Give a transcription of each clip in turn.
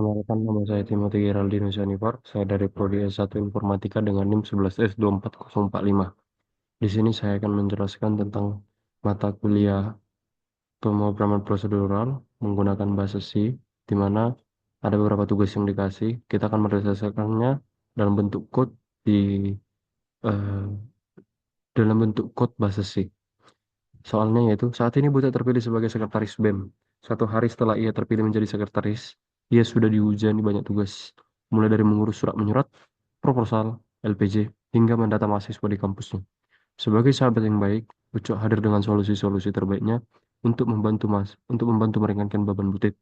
Perkenalkan, nama saya Timothy Geraldino Sanifar. Saya dari Prodi S1 Informatika dengan NIM 11S24045. Di sini saya akan menjelaskan tentang mata kuliah pemrograman prosedural menggunakan bahasa C, di mana ada beberapa tugas yang dikasih. Kita akan menyelesaikannya dalam bentuk code di eh, dalam bentuk code bahasa C. Soalnya yaitu saat ini Butet terpilih sebagai sekretaris BEM. Satu hari setelah ia terpilih menjadi sekretaris, ia sudah dihujani banyak tugas, mulai dari mengurus surat menyurat, proposal, LPJ, hingga mendata mahasiswa di kampusnya. Sebagai sahabat yang baik, Ucok hadir dengan solusi-solusi terbaiknya untuk membantu meringankan beban Butet,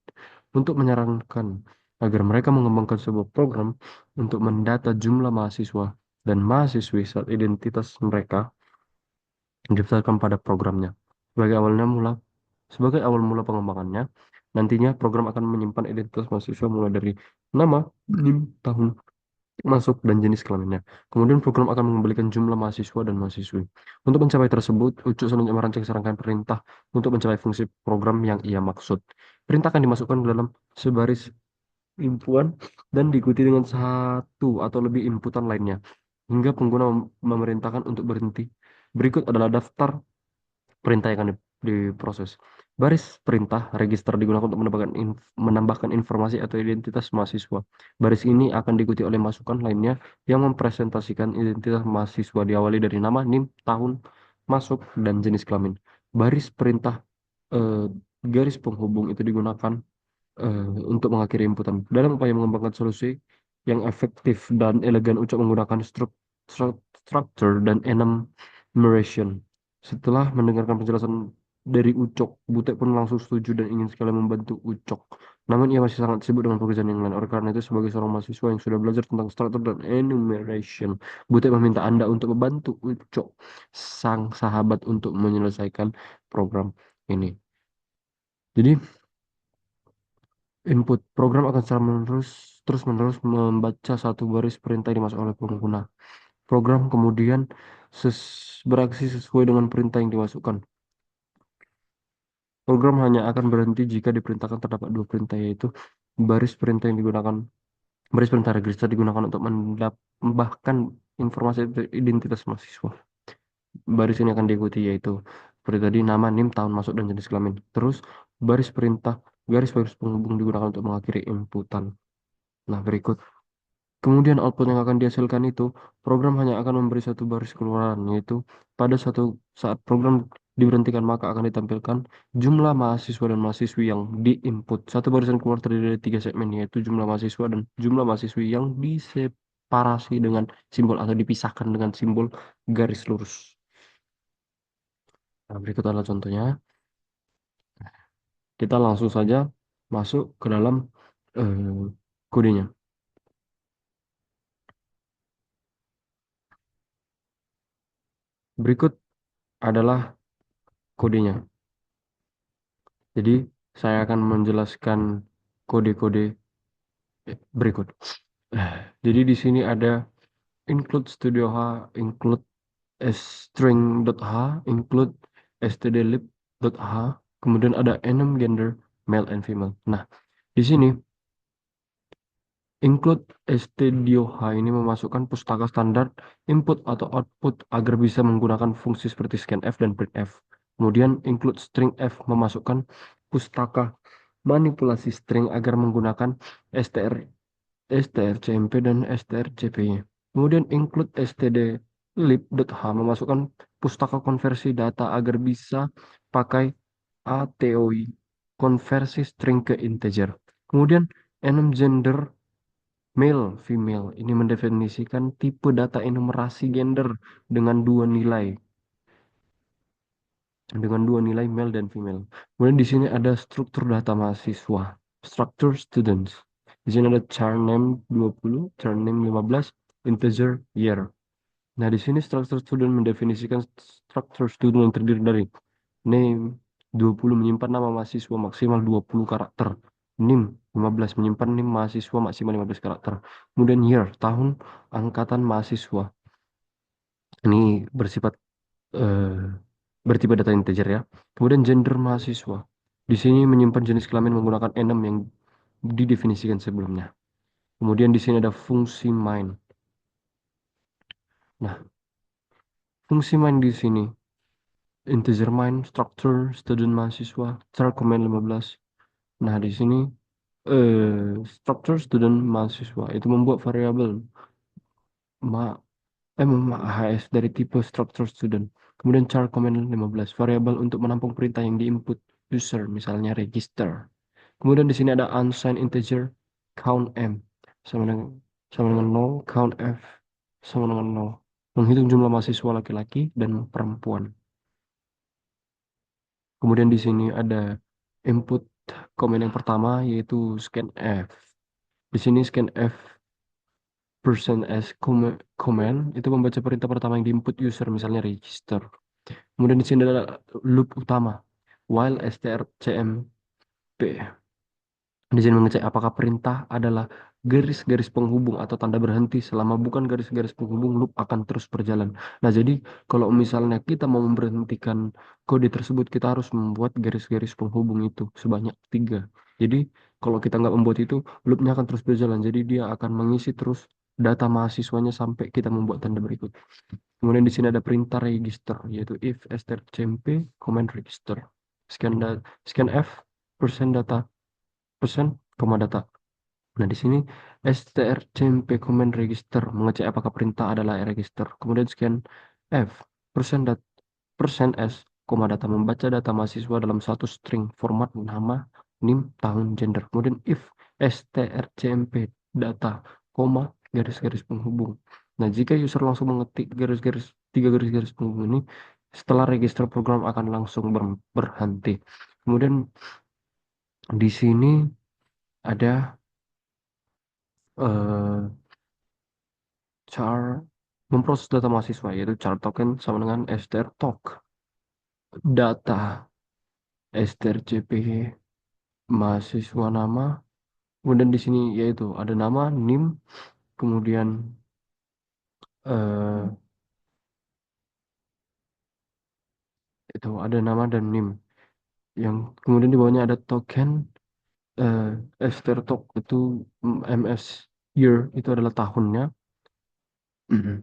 untuk menyarankan agar mereka mengembangkan sebuah program untuk mendata jumlah mahasiswa dan mahasiswi saat identitas mereka didaftarkan pada programnya. Sebagai awalnya mula, sebagai awal mula pengembangannya, nantinya program akan menyimpan identitas mahasiswa mulai dari nama, NIM, tahun masuk, dan jenis kelaminnya. Kemudian program akan mengembalikan jumlah mahasiswa dan mahasiswi. Untuk mencapai tersebut, Ucu selanjutnya merancang serangkaian perintah untuk mencapai fungsi program yang ia maksud. Perintah akan dimasukkan ke dalam sebaris inputan dan diikuti dengan satu atau lebih inputan lainnya, hingga pengguna memerintahkan untuk berhenti. Berikut adalah daftar perintah yang akan diproses. Baris perintah register digunakan untuk menambahkan informasi atau identitas mahasiswa. Baris ini akan diikuti oleh masukan lainnya yang mempresentasikan identitas mahasiswa diawali dari nama, NIM, tahun masuk, dan jenis kelamin. Baris perintah eh, garis penghubung itu digunakan untuk mengakhiri inputan. Dalam upaya mengembangkan solusi yang efektif dan elegan, Ucap menggunakan structure dan enumeration. Setelah mendengarkan penjelasan dari Ucok, Butek pun langsung setuju dan ingin sekali membantu Ucok. Namun ia masih sangat sibuk dengan pekerjaan yang lain. Oleh karena itu, sebagai seorang mahasiswa yang sudah belajar tentang structure dan enumeration, Butek meminta Anda untuk membantu Ucok, sang sahabat, untuk menyelesaikan program ini. Jadi, input program akan secara terus-menerus membaca satu baris perintah yang dimasukkan oleh pengguna. Program kemudian beraksi sesuai dengan perintah yang dimasukkan. Program hanya akan berhenti jika diperintahkan terdapat dua perintah, yaitu baris perintah yang digunakan, baris perintah register digunakan untuk menambahkan informasi identitas mahasiswa. Baris ini akan diikuti yaitu seperti tadi nama, NIM, tahun masuk, dan jenis kelamin. Terus baris perintah garis penghubung digunakan untuk mengakhiri inputan. Nah, berikut. Kemudian output yang akan dihasilkan itu, program hanya akan memberi satu baris keluaran, yaitu pada satu saat program diberhentikan maka akan ditampilkan jumlah mahasiswa dan mahasiswi yang diinput. Satu barisan keluar terdiri dari tiga segmen, yaitu jumlah mahasiswa dan jumlah mahasiswi yang diseparasi dengan simbol atau dipisahkan dengan simbol garis lurus. Nah, berikut adalah contohnya. Kita langsung saja masuk ke dalam kodenya. Berikut adalah kodenya. Jadi, saya akan menjelaskan kode-kode berikut. Jadi, di sini ada include studio H, include string.h, include stdlib.h, kemudian ada enum gender, male and female. Nah, di sini include stdioh ini memasukkan pustaka standar input atau output agar bisa menggunakan fungsi seperti scanf dan printf. Kemudian include string f memasukkan pustaka manipulasi string agar menggunakan str, strcmp dan strcpy. Kemudian include stdlib.h memasukkan pustaka konversi data agar bisa pakai atoi, konversi string ke integer. Kemudian enum gender, male, female, ini mendefinisikan tipe data enumerasi gender dengan dua nilai, male dan female. Kemudian di sini ada struktur data mahasiswa, structure students. Di sini ada char name 20, char name 15, integer year. Nah, di sini structure student mendefinisikan structure student yang terdiri dari name 20 menyimpan nama mahasiswa maksimal 20 karakter. NIM 15 menyimpan NIM mahasiswa maksimal 15 karakter. Kemudian year, tahun angkatan mahasiswa. Ini bersifat eh, bertipe data integer ya. Kemudian gender mahasiswa. Di sini menyimpan jenis kelamin menggunakan enum yang didefinisikan sebelumnya. Kemudian di sini ada fungsi main. Nah, fungsi main di sini integer main, structure, student mahasiswa, char comment 15. Nah, di sini structure student mahasiswa itu membuat variabel ma HS dari tipe structure student. Kemudian char comment 15 variabel untuk menampung perintah yang diinput user, misalnya register. Kemudian di sini ada unsigned integer count m sama dengan sama dengan 0, count f sama dengan 0. Menghitung jumlah mahasiswa laki-laki dan perempuan. Kemudian di sini ada input komen yang pertama yaitu scanf. Di sini scanf %s command itu membaca perintah pertama yang diinput user, misalnya register. Kemudian di sini ada loop utama while strcmp. Di sini mengecek apakah perintah adalah garis-garis penghubung atau tanda berhenti. Selama bukan garis-garis penghubung, loop akan terus berjalan. Nah, jadi kalau misalnya kita mau memberhentikan kode tersebut, kita harus membuat garis-garis penghubung itu sebanyak 3. Jadi, kalau kita nggak membuat itu, loopnya akan terus berjalan. Jadi, dia akan mengisi terus data mahasiswanya sampai kita membuat tanda berikut. Kemudian di sini ada perintah register, yaitu if strcmp command register. Scan f, persen data, persen, koma data. Nah, di sini strcmp command register mengecek apakah perintah adalah register. Kemudian scan f, persen dat, persen s, koma data membaca data mahasiswa dalam satu string format nama, NIM, tahun, gender. Kemudian if strcmp data, koma, garis-garis penghubung. Nah, jika user langsung mengetik garis-garis 3 garis-garis penghubung ini, setelah register program akan langsung berhenti. Kemudian di sini ada eh, char memproses data mahasiswa, yaitu char token sama dengan strtok data strcpy mahasiswa nama. Kemudian di sini yaitu ada nama, NIM, kemudian eh, itu ada nama dan NIM. Yang kemudian di bawahnya ada token strtok itu ms year itu adalah tahunnya. Mhm.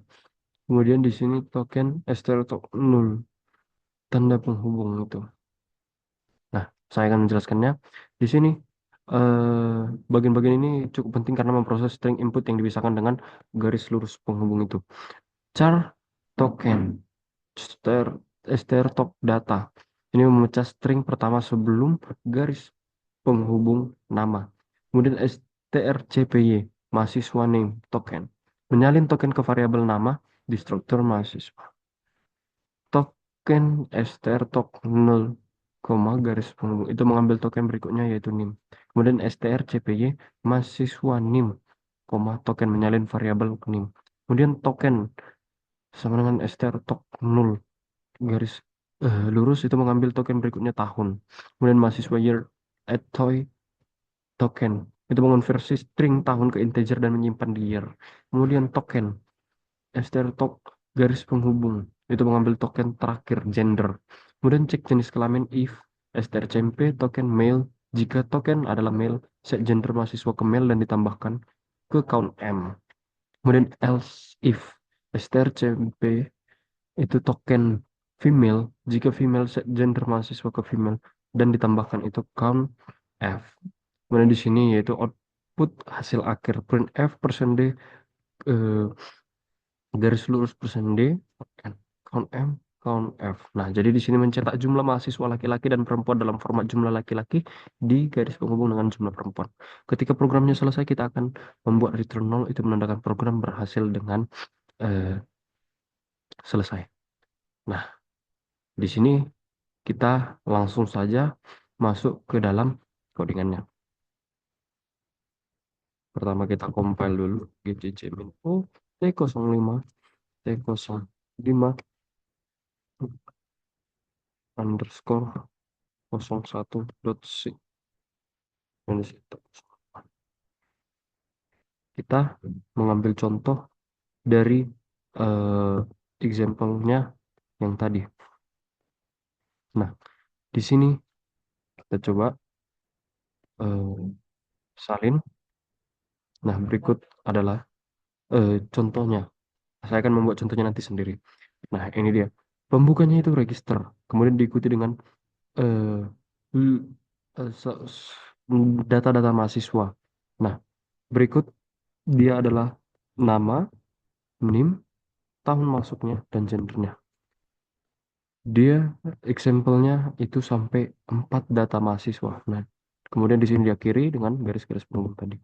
Kemudian di sini token strtok 0 tanda penghubung itu. Nah, saya akan menjelaskannya. Di sini bagian-bagian ini cukup penting karena memproses string input yang dipisahkan dengan garis lurus penghubung itu. Char token str strtok data. Ini memecah string pertama sebelum garis penghubung nama. Kemudian strcpy mahasiswa name token. Menyalin token ke variabel nama di struktur mahasiswa. Token strtok 0, garis penghubung itu mengambil token berikutnya yaitu NIM. Kemudian strcpy mahasiswa NIM, token menyalin variabel NIM. Kemudian token sama dengan strtok 0 garis lurus itu mengambil token berikutnya tahun. Kemudian mahasiswa year toy token itu mengonversi string tahun ke integer dan menyimpan di year. Kemudian token strtok garis penghubung itu mengambil token terakhir gender. Kemudian cek jenis kelamin if strcmp token male. Jika token adalah male, set gender mahasiswa ke male dan ditambahkan ke count m. Kemudian else if strcmp itu token female. Jika female, set gender mahasiswa ke female dan ditambahkan itu count f. Kemudian di sini yaitu output hasil akhir print f persen d eh, garis lurus persen D, count M, count F. Nah, jadi di sini mencetak jumlah mahasiswa laki-laki dan perempuan dalam format jumlah laki-laki di garis penghubung dengan jumlah perempuan. Ketika programnya selesai, kita akan membuat return 0, itu menandakan program berhasil dengan eh, selesai. Nah, di sini kita langsung saja masuk ke dalam codingannya. Pertama kita compile dulu gcc-info T05 T05 underscore 01.c. Dan di situ kita mengambil contoh dari eh, example-nya yang tadi. Nah, di sini kita coba eh, salin. Nah, berikut adalah contohnya. Saya akan membuat contohnya nanti sendiri. Nah, ini dia. Pembukanya itu register, kemudian diikuti dengan eh, l- data-data mahasiswa. Nah, berikut dia adalah nama, NIM, tahun masuknya, dan gendernya. Dia example-nya itu sampai 4 data mahasiswa. Nah, kemudian di sini dia kiri dengan garis-garis penumbuk tadi.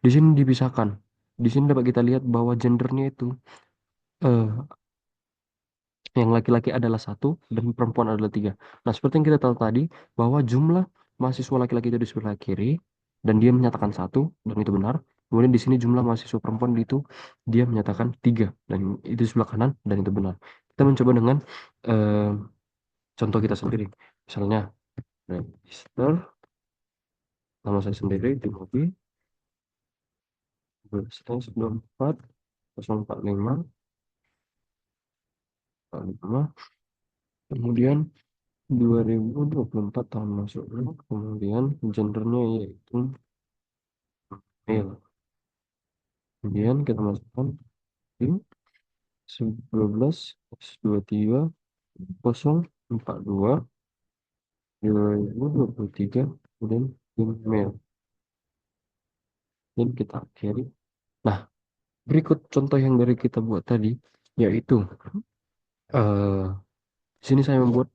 Di sini dipisahkan. Di sini dapat kita lihat bahwa gendernya itu eh, yang laki-laki adalah satu dan perempuan adalah tiga. Nah, seperti yang kita tahu tadi bahwa jumlah mahasiswa laki-laki itu di sebelah kiri dan dia menyatakan satu dan itu benar. Kemudian di sini jumlah mahasiswa perempuan itu dia menyatakan tiga dan itu di sebelah kanan dan itu benar. Kita mencoba dengan eh, contoh kita sendiri. Misalnya, register nama saya sendiri di mobil 24 045 kemudian 2024 tahun masuk, kemudian gendernya yaitu male, kemudian kita masukkan di 11/23/042 kemudian email dan kita akhiri. Nah, berikut contoh yang dari kita buat tadi yaitu eh di sini saya membuat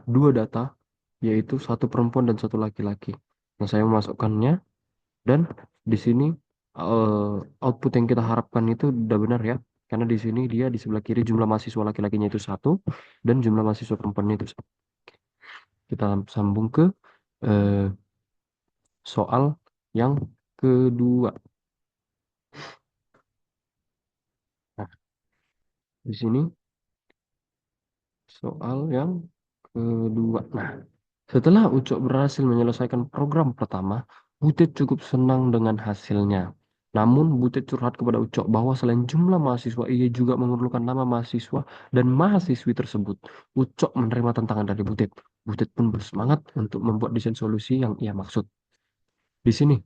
dua data yaitu satu perempuan dan satu laki-laki. Nah, saya memasukkannya dan di sini output yang kita harapkan itu udah benar ya. Karena di sini dia di sebelah kiri jumlah mahasiswa laki-lakinya itu satu dan jumlah mahasiswa perempuannya itu satu. Kita sambung ke eh, soal yang kedua. Nah, di sini soal yang kedua. Nah, setelah Ucok berhasil menyelesaikan program pertama, Butet cukup senang dengan hasilnya. Namun, Butet curhat kepada Ucok bahwa selain jumlah mahasiswa, ia juga memerlukan nama mahasiswa dan mahasiswi tersebut. Ucok menerima tantangan dari Butet. Butet pun bersemangat untuk membuat desain solusi yang ia maksud. Di sini,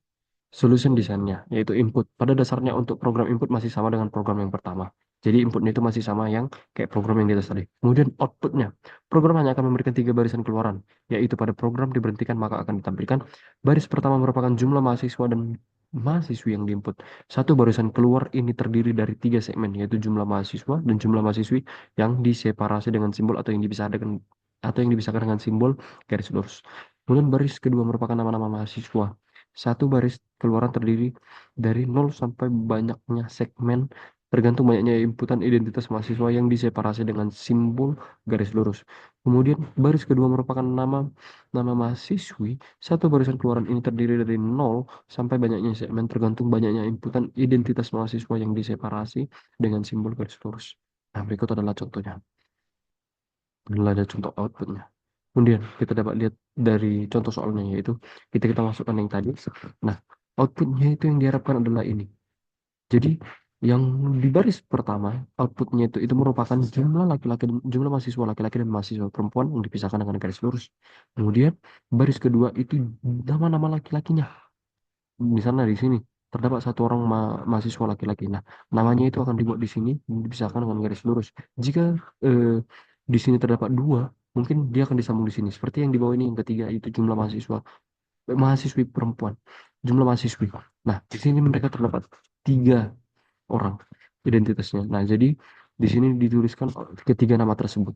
solution desainnya, yaitu input. Pada dasarnya untuk program input masih sama dengan program yang pertama. Jadi inputnya itu masih sama yang kayak program yang di atas tadi. Kemudian outputnya, program hanya akan memberikan tiga barisan keluaran, yaitu pada program diberhentikan maka akan ditampilkan baris pertama merupakan jumlah mahasiswa dan mahasiswi yang diinput. Satu barisan keluar ini terdiri dari tiga segmen, yaitu jumlah mahasiswa dan jumlah mahasiswi yang diseparasi dengan simbol atau yang dipisahkan dengan simbol garis lurus. Kemudian baris kedua merupakan nama-nama mahasiswa. Satu baris keluaran terdiri dari nol sampai banyaknya segmen tergantung banyaknya inputan identitas mahasiswa yang diseparasi dengan simbol garis lurus. Kemudian baris kedua merupakan nama nama mahasiswi. Satu barisan keluaran ini terdiri dari nol sampai banyaknya segmen tergantung banyaknya inputan identitas mahasiswa yang diseparasi dengan simbol garis lurus. Nah, berikut adalah contohnya. Inilah ada contoh outputnya. Kemudian kita dapat lihat dari contoh soalnya yaitu kita masukkan yang tadi. Nah, outputnya itu yang diharapkan adalah ini. Jadi yang di baris pertama outputnya itu merupakan jumlah laki-laki jumlah mahasiswa laki-laki dan mahasiswa perempuan yang dipisahkan dengan garis lurus. Kemudian baris kedua itu nama-nama laki-lakinya. Di sana di sini terdapat satu orang mahasiswa laki-laki. Nah, namanya itu akan dibuat di sini dipisahkan dengan garis lurus. Jika eh, di sini terdapat dua, mungkin dia akan disambung di sini. Seperti yang di bawah ini yang ketiga itu jumlah mahasiswi perempuan, jumlah mahasiswi. Nah, di sini mereka terdapat tiga orang identitasnya. Nah, jadi di sini dituliskan ketiga nama tersebut.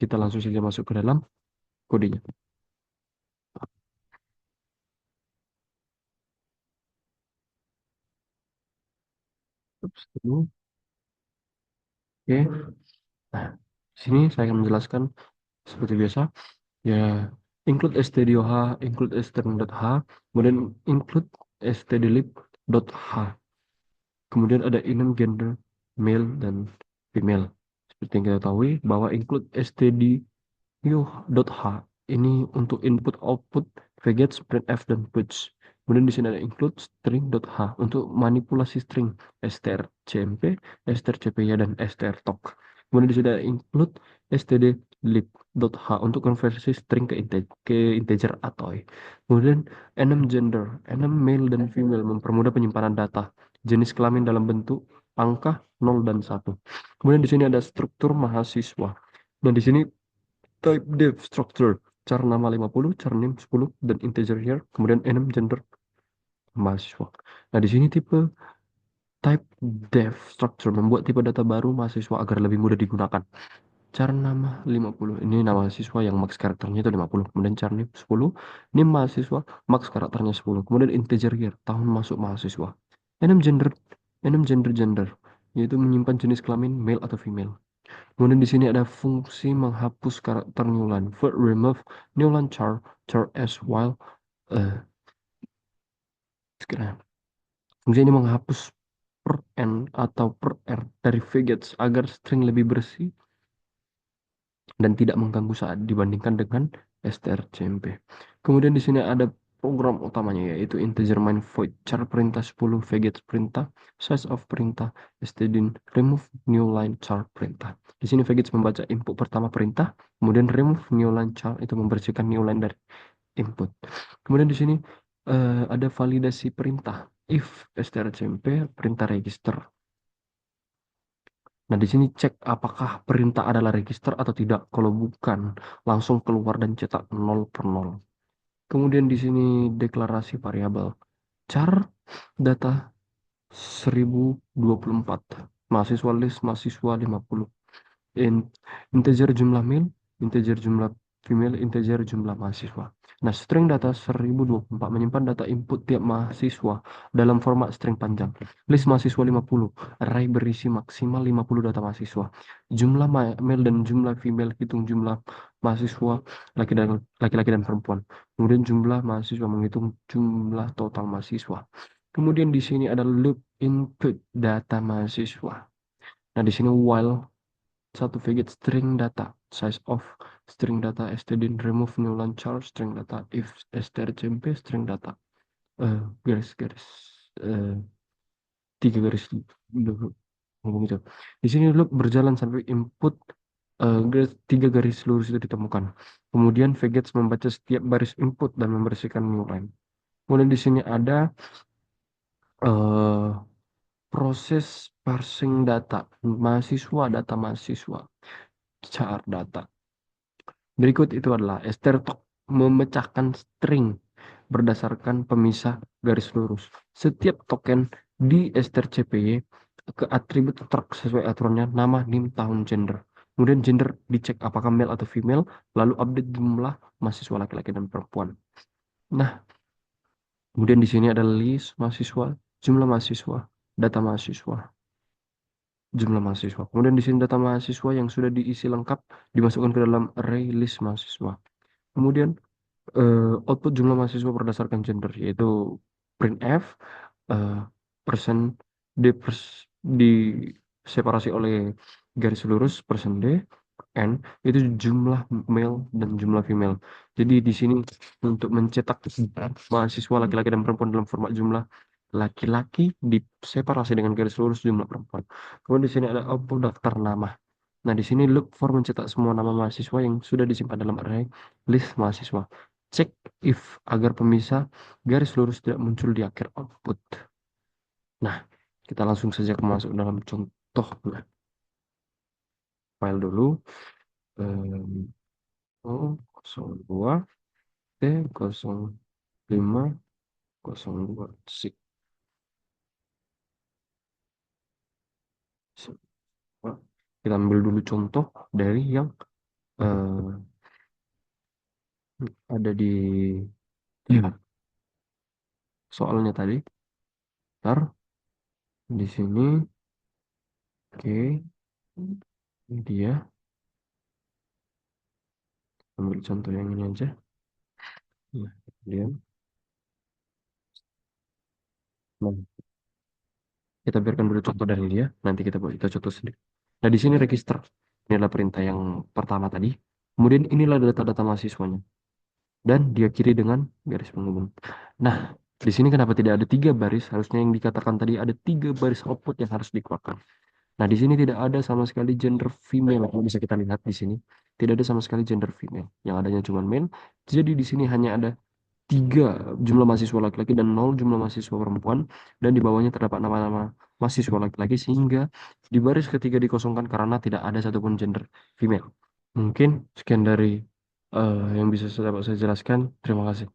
Kita langsung saja masuk ke dalam kodenya. Terus dulu, oke. Nah, sini saya akan menjelaskan seperti biasa. Ya, include stdio.h, include string.h, kemudian include stdlib.h. Kemudian ada enum gender, male dan female. Seperti yang kita tahu bahwa include stdio.h ini untuk input output fetch, printf dan puts. Kemudian di sini ada include string.h untuk manipulasi string strcmp, strcpy dan strtalk. Kemudian di sini ada include stdlib. dot h untuk konversi string ke integer atoy. Kemudian enum gender, enum male dan female mempermudah penyimpanan data. Jenis kelamin dalam bentuk angka 0 dan 1. Kemudian di sini ada struktur mahasiswa. Nah, di sini type div structure, char nama 50, char name 10 dan integer year, kemudian enum gender mahasiswa. Nah, di sini tipe type dev structure membuat tipe data baru mahasiswa agar lebih mudah digunakan. Char nama 50. Ini nama mahasiswa yang max karakternya itu 50. Kemudian char name 10. Name mahasiswa max karakternya 10. Kemudian integer year, tahun masuk mahasiswa. Enum gender, gender yaitu menyimpan jenis kelamin male atau female. Kemudian di sini ada fungsi menghapus karakter new line. First remove new line char as while eh sekarang. Fungsi ini menghapus per n atau per r dari faggots agar string lebih bersih dan tidak mengganggu saat dibandingkan dengan strcmp. Kemudian di sini ada program utamanya yaitu integer main void, char perintah 10, faggot perintah, size of perintah, stdin, remove new line char perintah. Di sini faggots membaca input pertama perintah, kemudian remove new line char itu membersihkan new line dari input. Kemudian di sini ada validasi perintah if strcmp perintah register. Nah, di sini cek apakah perintah adalah register atau tidak. Kalau bukan, langsung keluar dan cetak 0 per 0. Kemudian di sini deklarasi variabel char data 1024. Mahasiswa list mahasiswa 50. Integer jumlah male, integer jumlah female, integer jumlah mahasiswa. Nah, string data 1024 menyimpan data input tiap mahasiswa dalam format string panjang. List mahasiswa 50, array berisi maksimal 50 data mahasiswa. Jumlah male dan jumlah female hitung jumlah mahasiswa laki-laki dan perempuan. Kemudian jumlah mahasiswa menghitung jumlah total mahasiswa. Kemudian di sini ada loop input data mahasiswa. Nah, di sini while satu faggot string data size of string data stdin remove new line char string data if strcmp string data garis-garis eh, tiga garis ngomong itu. Di sini loop berjalan sampai input tiga garis lurus itu ditemukan. Kemudian faggots membaca setiap baris input dan membersihkan new line. Kemudian di sini ada eh, proses parsing data data mahasiswa char data. Berikut itu adalah strtok memecahkan string berdasarkan pemisah garis lurus. Setiap token di strcpy ke atribut truk sesuai aturannya nama, nim, tahun, gender. Kemudian gender dicek apakah male atau female, lalu update jumlah mahasiswa laki-laki dan perempuan. Nah, kemudian di sini ada list mahasiswa, jumlah mahasiswa, data mahasiswa, jumlah mahasiswa. Kemudian di sini data mahasiswa yang sudah diisi lengkap dimasukkan ke dalam array list mahasiswa. Kemudian output jumlah mahasiswa berdasarkan gender yaitu printf eh, persen di separasi oleh garis lurus persen d n itu jumlah male dan jumlah female. Jadi di sini untuk mencetak mahasiswa laki-laki dan perempuan dalam format jumlah laki-laki diseparasi dengan garis lurus jumlah perempuan. Kemudian di sini ada output daftar nama. Nah, di sini look for mencetak semua nama mahasiswa yang sudah disimpan dalam array list mahasiswa. Cek if agar pemisah garis lurus tidak muncul di akhir output. Nah, kita langsung saja masuk dalam contoh. Nah, file dulu. Um, 02 T 05 02 sik. Kita ambil dulu contoh dari yang eh, ada di soalnya tadi. Ntar di sini, oke, ini dia. Ambil contoh yang ini aja. Nah, kemudian, nah, kita biarkan dulu contoh dari dia. Nanti kita contoh sendiri. Nah, di sini register. Ini adalah perintah yang pertama tadi. Kemudian inilah data-data mahasiswanya. Dan dia kiri dengan garis penghubung. Nah, di sini kenapa tidak ada tiga baris? Harusnya yang dikatakan tadi ada tiga baris output yang harus dikeluarkan. Nah, di sini tidak ada sama sekali gender female. Kalau bisa kita lihat di sini, tidak ada sama sekali gender female. Yang adanya cuma male. Jadi di sini hanya ada 3 jumlah mahasiswa laki-laki dan 0 jumlah mahasiswa perempuan. Dan di bawahnya terdapat nama-nama mahasiswa laki-laki sehingga di baris ketiga dikosongkan karena tidak ada satupun gender female. Mungkin sekian dari yang bisa saya jelaskan. Terima kasih.